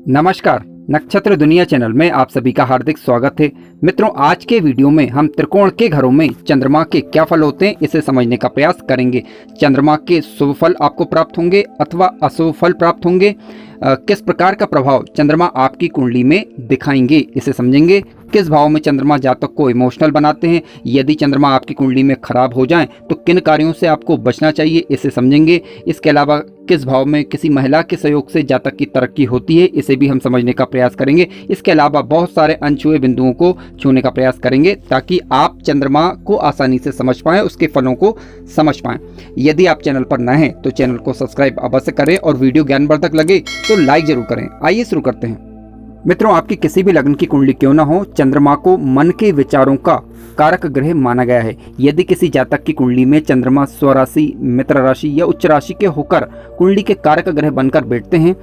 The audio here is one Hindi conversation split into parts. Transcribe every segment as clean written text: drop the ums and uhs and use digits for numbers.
नमस्कार, नक्षत्र दुनिया चैनल में आप सभी का हार्दिक स्वागत है। मित्रों, आज के वीडियो में हम त्रिकोण के घरों में चंद्रमा के क्या फल होते हैं इसे समझने का प्रयास करेंगे। चंद्रमा के शुभ फल आपको प्राप्त होंगे अथवा अशुभ फल प्राप्त होंगे। किस प्रकार का प्रभाव चंद्रमा आपकी कुंडली में दिखाएंगे इसे समझेंगे। किस भाव में चंद्रमा जातक को इमोशनल बनाते हैं, यदि चंद्रमा आपकी कुंडली में खराब हो जाएं तो किन कार्यों से आपको बचना चाहिए इसे समझेंगे। इसके अलावा किस भाव में किसी महिला के सहयोग से जातक की तरक्की होती है इसे भी हम समझने का प्रयास करेंगे। इसके अलावा बहुत सारे अनछुए बिंदुओं को छूने का प्रयास करेंगे ताकि आप चंद्रमा को आसानी से समझ पाएं, उसके फलों को समझ पाएं। यदि आप चैनल पर नए हैं तो चैनल को सब्सक्राइब अवश्य करें और वीडियो ज्ञानवर्धक लगे तो लाइक जरूर करें। आइए शुरू करते हैं। मित्रों, आपकी किसी भी लग्न की कुंडली क्यों ना हो, चंद्रमा को मन के विचारों का कारक ग्रह माना गया है। यदि किसी जातक की कुंडली में चंद्रमा स्वराशि, मित्र राशि या उच्च राशि के होकर कुंडली के कारक ग्रह बनकर बैठते हैं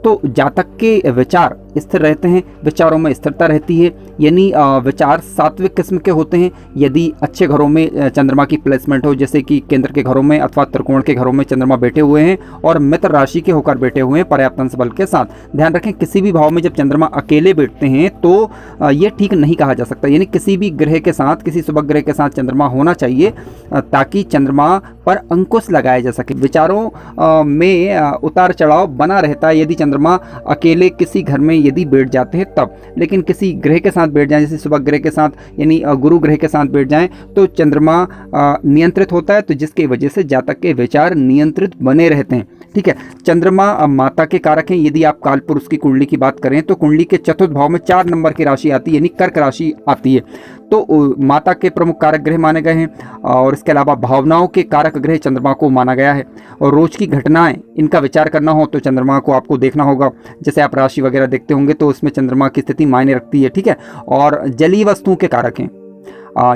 तो जातक के विचार स्थिर रहते हैं, विचारों में स्थिरता रहती है, यानी विचार सात्विक किस्म के होते हैं। यदि अच्छे घरों में चंद्रमा की प्लेसमेंट हो, जैसे कि केंद्र के घरों में अथवा त्रिकोण के घरों में चंद्रमा बैठे हुए हैं और मित्र राशि के होकर बैठे हुए हैं पर्याप्त अंश बल के साथ। ध्यान रखें, किसी भी भाव में जब चंद्रमा अकेले बैठते हैं तो ये ठीक नहीं कहा जा सकता, यानी किसी भी ग्रह के साथ, किसी शुभ ग्रह के साथ चंद्रमा होना चाहिए ताकि चंद्रमा पर अंकुश लगाया जा सके। विचारों में उतार चढ़ाव बना रहता है यदि चंद्रमा अकेले किसी घर में यदि बैठ जाते हैं तब। लेकिन किसी ग्रह के साथ बैठ जाएं, जैसे शुभ ग्रह के साथ यानी गुरु ग्रह के साथ बैठ जाएं तो चंद्रमा नियंत्रित होता है, तो जिसकी वजह से जातक के विचार नियंत्रित बने रहते हैं। ठीक है, चंद्रमा माता के कारक हैं। यदि आप काल पुरुष की कुंडली की बात करें तो कुंडली के चतुर्थ भाव में 4 नंबर की राशि आती है, यानी कर्क राशि आती है, तो माता के प्रमुख कारक ग्रह माने गए हैं। और इसके अलावा भावनाओं के कारक ग्रह चंद्रमा को माना गया है। और रोज की घटनाएं इनका विचार करना हो तो चंद्रमा को आपको देखना होगा। जैसे आप राशि वगैरह देखते होंगे तो उसमें चंद्रमा की स्थिति मायने रखती है। ठीक है, और जलीय वस्तुओं के कारक हैं।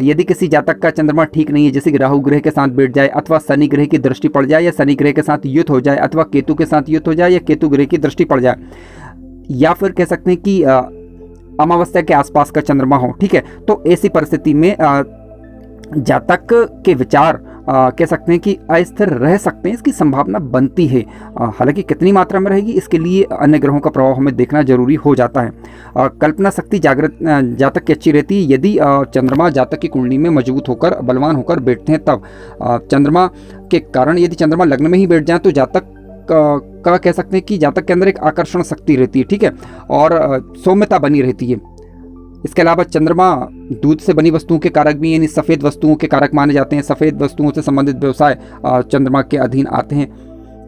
यदि किसी जातक का चंद्रमा ठीक नहीं है, जैसे कि राहु ग्रह के साथ बैठ जाए अथवा शनि ग्रह की दृष्टि पड़ जाए या शनि ग्रह के साथ युद्ध हो जाए अथवा केतु के साथ युद्ध हो जाए या केतु ग्रह की दृष्टि पड़ जाए, या फिर कह सकते हैं कि अमावस्या के आसपास का चंद्रमा हो, ठीक है, तो ऐसी परिस्थिति में जातक के विचार कह सकते हैं कि अस्थिर रह सकते हैं, इसकी संभावना बनती है। हालांकि कितनी मात्रा में रहेगी इसके लिए अन्य ग्रहों का प्रभाव हमें देखना जरूरी हो जाता है। कल्पना शक्ति जागृत जातक की अच्छी रहती है यदि चंद्रमा जातक की कुंडली में मजबूत होकर बलवान होकर बैठते हैं तब। चंद्रमा के कारण यदि चंद्रमा लग्न में ही बैठ जाए तो जातक का कह सकते हैं कि जातक के अंदर एक आकर्षण शक्ति रहती है, ठीक है, और सौम्यता बनी रहती है। इसके अलावा चंद्रमा दूध से बनी वस्तुओं के कारक भी, यानी सफ़ेद वस्तुओं के कारक माने जाते हैं। सफ़ेद वस्तुओं से संबंधित व्यवसाय चंद्रमा के अधीन आते हैं।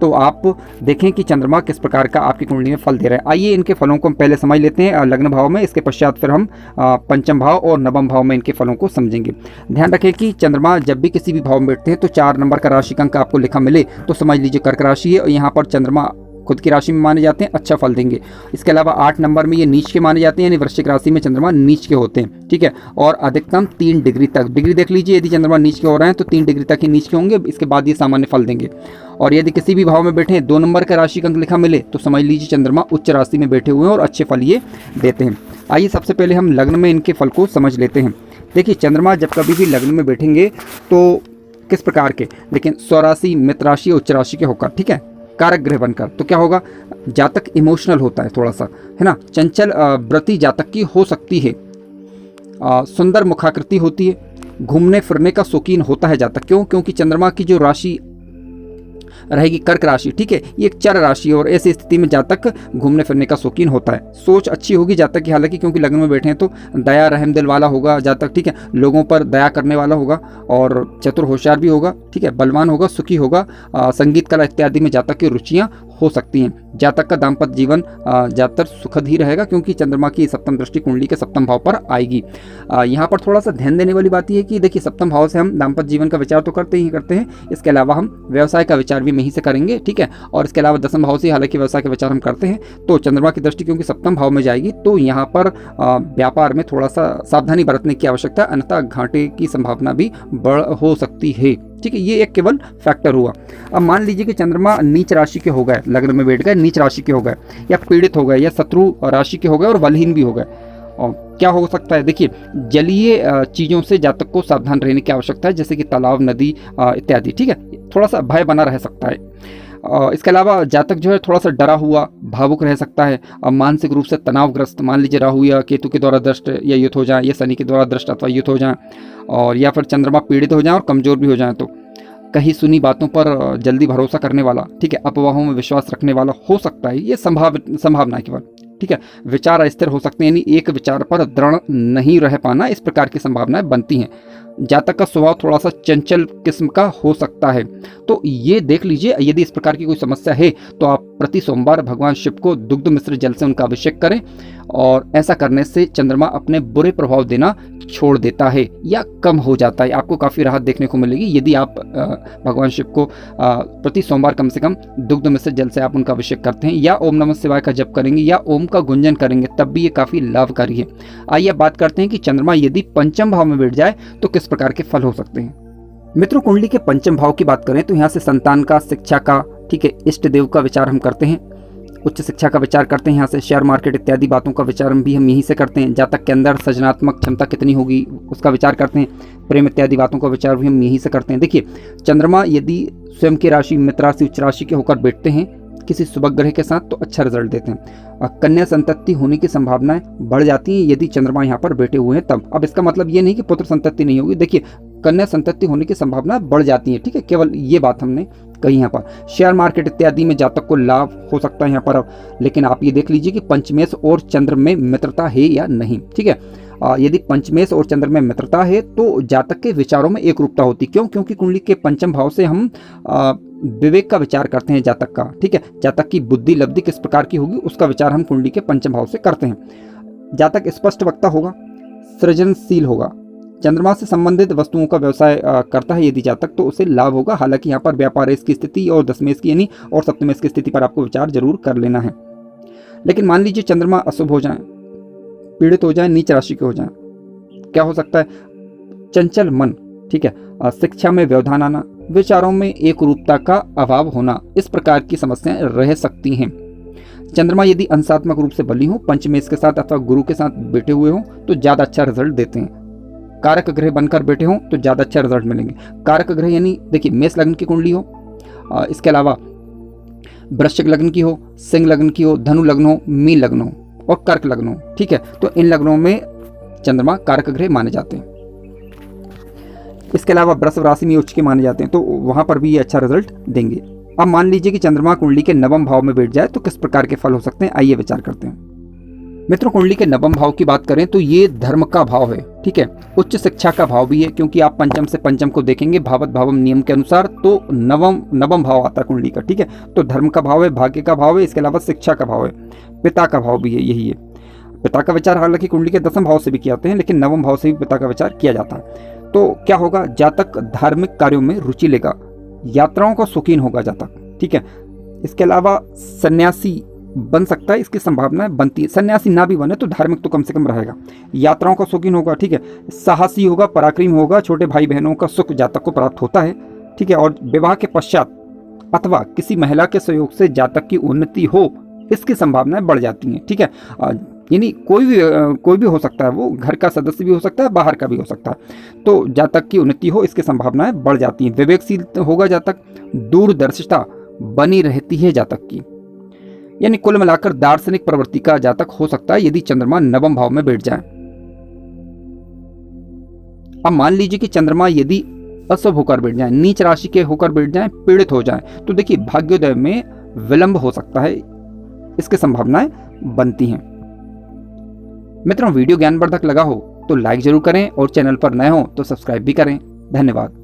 तो आप देखें कि चंद्रमा किस प्रकार का आपकी कुंडली में फल दे रहा है। आइए इनके फलों को हम पहले समझ लेते हैं लग्न भाव में, इसके पश्चात फिर हम पंचम भाव और नवम भाव में इनके फलों को समझेंगे। ध्यान रखें कि चंद्रमा जब भी किसी भी भाव में बैठते हैं तो 4 नंबर का राशि अंक आपको लिखा मिले तो समझ लीजिए कर्क राशि है, और यहाँ पर चंद्रमा खुद की राशि में माने जाते हैं, अच्छा फल देंगे। इसके अलावा 8 नंबर में ये नीच के माने जाते हैं, यानी वृश्चिक राशि में चंद्रमा नीच के होते हैं, ठीक है, और अधिकतम 3 डिग्री तक। डिग्री देख लीजिए, यदि चंद्रमा नीच के हो रहे हैं तो 3 डिग्री तक ही नीच के होंगे, इसके बाद ये सामान्य फल देंगे। और यदि किसी भी भाव में बैठे 2 नंबर का राशि अंक लिखा मिले तो समझ लीजिए चंद्रमा उच्च राशि में बैठे हुए हैं और अच्छे फल ये देते हैं। आइए सबसे पहले हम लग्न में इनके फल को समझ लेते हैं। देखिए, चंद्रमा जब कभी भी लग्न में बैठेंगे तो किस प्रकार के, लेकिन स्वराशि, मित्र राशि, उच्च राशि के होकर, ठीक है, कारक ग्रह बनकर, तो क्या होगा, जातक इमोशनल होता है थोड़ा सा, है ना, चंचल व्रति जातक की हो सकती है, सुंदर मुखाकृति होती है, घूमने फिरने का शौकीन होता है जातक। क्यों? क्योंकि चंद्रमा की जो राशि रहेगी कर्क राशि, ठीक है, ये एक चर राशि है और ऐसी स्थिति में जातक घूमने फिरने का शौकीन होता है। सोच अच्छी होगी जातक की, हालांकि क्योंकि लग्न में बैठे हैं तो दया रहम दिल वाला होगा जातक, ठीक है, लोगों पर दया करने वाला होगा और चतुर होशियार भी होगा, ठीक है, बलवान होगा, सुखी होगा, संगीत कला इत्यादि में जातक की रुचियाँ हो सकती हैं। जातक का दाम्पत्य जीवन ज़्यादातर सुखद ही रहेगा क्योंकि चंद्रमा की सप्तम दृष्टि कुंडली के सप्तम भाव पर आएगी। यहाँ पर थोड़ा सा ध्यान देने वाली बात यह है कि देखिए, सप्तम भाव से हम दाम्पत्य जीवन का विचार तो करते हैं, इसके अलावा हम व्यवसाय का विचार भी यहीं से करेंगे, ठीक है, और इसके अलावा दसम भाव से हालांकि व्यवसाय का विचार हम करते हैं। तो चंद्रमा की दृष्टि क्योंकि सप्तम भाव में जाएगी तो यहाँ पर व्यापार में थोड़ा सा सावधानी बरतने की आवश्यकता है, अन्यथा घाटे की संभावना भी बढ़ हो सकती है, ठीक है, ये एक केवल फैक्टर हुआ। अब मान लीजिए कि चंद्रमा नीच राशि के हो गए, लग्न में बैठ गए, नीच राशि के हो गए, या पीड़ित हो गए, या शत्रु राशि के हो गए और बलहीन भी हो गए, और क्या हो सकता है, देखिए, जलीय चीज़ों से जातक को सावधान रहने की आवश्यकता है, जैसे कि तालाब, नदी इत्यादि, ठीक है, थोड़ा सा भय बना रह सकता है। इसके अलावा जातक जो है थोड़ा सा डरा हुआ, भावुक रह सकता है, मानसिक रूप से तनावग्रस्त, मान लीजिए राहु या केतु के द्वारा दृष्ट या युत हो जाए, या शनि के द्वारा दृष्ट अथवा युत हो जाए, और या फिर चंद्रमा पीड़ित हो जाए और कमज़ोर भी हो जाए, तो कहीं सुनी बातों पर जल्दी भरोसा करने वाला, ठीक है, अफवाहों में विश्वास रखने वाला हो सकता है, ये संभावना है केवल, ठीक है। विचार अस्थिर हो सकते हैं, यानी एक विचार पर दृढ़ नहीं रह पाना, इस प्रकार की संभावनाएं बनती हैं। जातक का स्वभाव थोड़ा सा चंचल किस्म का हो सकता है, तो ये देख लीजिए। यदि इस प्रकार की कोई समस्या है तो आप प्रति सोमवार भगवान शिव को दुग्ध मिश्र जल से उनका अभिषेक करें, और ऐसा करने से चंद्रमा अपने बुरे प्रभाव देना छोड़ देता है या कम हो जाता है। आपको काफ़ी राहत देखने को मिलेगी यदि आप भगवान शिव को प्रति सोमवार कम से कम दुग्ध मिश्र जल से आप उनका अभिषेक करते हैं, या ओम नमः शिवाय का जप करेंगे, या ओम का गुंजन करेंगे, तब भी ये काफ़ी लाभकारी है। आइए बात करते हैं कि चंद्रमा यदि पंचम भाव में बैठ जाए तो किस प्रकार के फल हो सकते हैं। मित्रों, कुंडली के पंचम भाव की बात करें तो यहाँ से संतान का, शिक्षा का, ठीक है, इष्ट देव का विचार हम करते हैं, उच्च शिक्षा का विचार करते हैं, यहाँ से शेयर मार्केट इत्यादि बातों का विचार भी हम यहीं से करते हैं। जातक के अंदर सृजनात्मक क्षमता कितनी होगी उसका विचार करते हैं, प्रेम इत्यादि बातों का विचार भी हम यहीं से करते हैं। देखिए, चंद्रमा यदि स्वयं की राशि मित्र राशि, उच्च राशि के होकर बैठते हैं किसी शुभ ग्रह के साथ तो अच्छा रिजल्ट देते हैं। कन्या संतति होने की संभावनाएं बढ़ जाती हैं यदि चंद्रमा यहाँ पर बैठे हुए हैं तब। अब इसका मतलब ये नहीं कि पुत्र संतति नहीं होगी, देखिए कन्या संतति होने की संभावना बढ़ जाती है, ठीक है, केवल ये बात हमने कही यहाँ पर। शेयर मार्केट इत्यादि में जातक को लाभ हो सकता है यहाँ पर, लेकिन आप ये देख लीजिए कि पंचमेश और चंद्र में मित्रता है या नहीं, ठीक है। यदि पंचमेश और चंद्र में मित्रता है तो जातक के विचारों में एक रूपता होती, क्यों? क्योंकि कुंडली के पंचम भाव से हम विवेक का विचार करते हैं जातक का, ठीक है। जातक की बुद्धि लब्धि किस प्रकार की होगी उसका विचार हम कुंडली के पंचम भाव से करते हैं। जातक स्पष्ट वक्ता होगा, सृजनशील होगा, चंद्रमा से संबंधित वस्तुओं का व्यवसाय करता है यदि जातक तो उसे लाभ होगा। हालांकि यहाँ पर व्यापारेश की स्थिति और दशमेश की यानी और सप्तमेश की स्थिति पर आपको विचार जरूर कर लेना है। लेकिन मान लीजिए चंद्रमा अशुभ हो जाए, पीड़ित हो जाए, नीच राशि के हो जाए, क्या हो सकता है? चंचल मन, ठीक है, शिक्षा में व्यवधान आना, विचारों में एक रूपता का अभाव होना, इस प्रकार की समस्याएं रह सकती हैं। चंद्रमा यदि अंशात्मक रूप से बली हो, पंचमेश के साथ अथवा गुरु के साथ बैठे हुए हो तो ज्यादा अच्छा रिजल्ट देते हैं। कारक ग्रह बनकर बैठे हों तो ज्यादा अच्छा रिजल्ट मिलेंगे। कारक ग्रह यानी देखिए मेष लग्न की कुंडली हो, इसके अलावा वृश्चिक लग्न की हो, सिंह लग्न की हो, धनु लग्न हो, मीन लग्न हो और कर्क लग्न हो, ठीक है, तो इन लग्नों में चंद्रमा कारक ग्रह माने जाते हैं। इसके अलावा वृषभ राशि में उच्च के माने जाते हैं, तो वहां पर भी ये अच्छा रिजल्ट देंगे। अब मान लीजिए कि चंद्रमा कुंडली के नवम भाव में बैठ जाए तो किस प्रकार के फल हो सकते हैं, आइए विचार करते हैं। मित्रों, कुंडली के नवम भाव की बात करें तो ये धर्म का भाव है, ठीक है, उच्च शिक्षा का भाव भी है, क्योंकि आप पंचम से पंचम को देखेंगे भावत भावम नियम के अनुसार तो नवम भाव आता है कुंडली का, ठीक है, तो धर्म का भाव है, भाग्य का भाव है, इसके अलावा शिक्षा का भाव है, पिता का भाव भी है, यही है। पिता का विचार हालांकि कुंडली के दसम भाव से भी किए जाते हैं, लेकिन नवम भाव से भी पिता का विचार किया जाता है। तो क्या होगा? जातक धार्मिक कार्यों में रुचि लेगा, यात्राओं का शौकीन होगा जातक, ठीक है। इसके अलावा सन्यासी बन सकता है, इसकी संभावनाएं बनती है। सन्यासी ना भी बने तो धार्मिक तो कम से कम रहेगा, यात्राओं का शौकीन होगा, ठीक है, साहसी होगा, पराक्रमी होगा, छोटे भाई बहनों का सुख जातक को प्राप्त होता है, ठीक है, और विवाह के पश्चात अथवा किसी महिला के सहयोग से जातक की उन्नति हो, इसकी संभावनाएं बढ़ जाती हैं, ठीक है। यानी कोई भी हो सकता है, वो घर का सदस्य भी हो सकता है, बाहर का भी हो सकता है, तो जातक की उन्नति हो इसकी संभावनाएं बढ़ जाती हैं। विवेकशील होगा जातक, दूरदर्शिता बनी रहती है जातक की, यानी कुल मिलाकर दार्शनिक प्रवृत्ति का जातक हो सकता है यदि चंद्रमा नवम भाव में बैठ जाए। अब मान लीजिए कि चंद्रमा यदि अशुभ होकर बैठ जाए, नीच राशि के होकर बैठ जाए, पीड़ित हो जाए, तो देखिए भाग्योदय में विलंब हो सकता है, इसकी संभावनाएं बनती हैं। मित्रों, वीडियो ज्ञानवर्धक लगा हो तो लाइक जरूर करें और चैनल पर नए हो तो सब्सक्राइब भी करें। धन्यवाद।